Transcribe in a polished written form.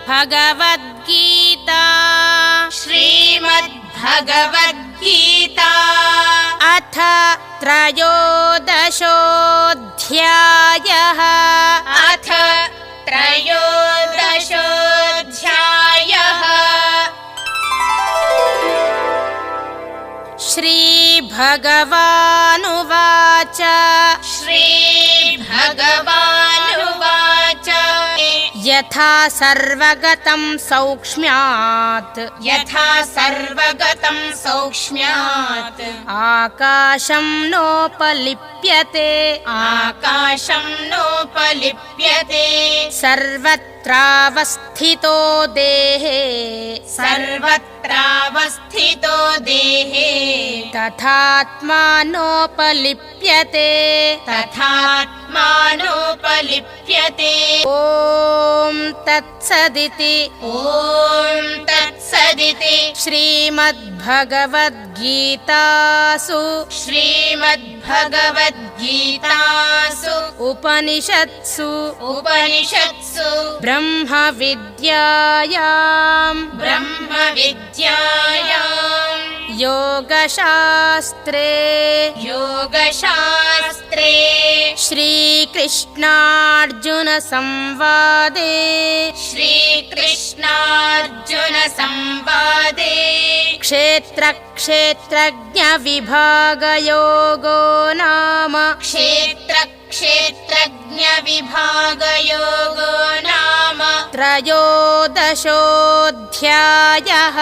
श्रीमद्भगवद्गीता श्रीमद्भगवद्गीता अथ त्रयोदशोऽध्यायः अथ त्रयोदशोऽध्यायः श्रीभगवानुवाच श्रीभगवानुवाच यथा सर्वगतं सौक्ष्म्यात् यथा सर्वगतं सौक्ष्म्यात् आकाशं नोपलिप्यते आकाशं नोपलिप्यते सर्वत्रावस्थितो देहे सर्वत्रावस्थितो देहे तथात्मानोपलिप्यते तथात्मानोपलिप्यते ॐ तत्सदिति ॐ तत्सदिति श्रीमद्भगवद्गीतासु श्रीमद्भगवद्गीतासु उपनिषत्सु ब्रह्मविद्यायां योगशास्त्रे श्रीकृष्णार्जुन संवादे क्षेत्रक्षेत्रज्ञविभागयोगो नाम त्रयोदशोऽध्यायः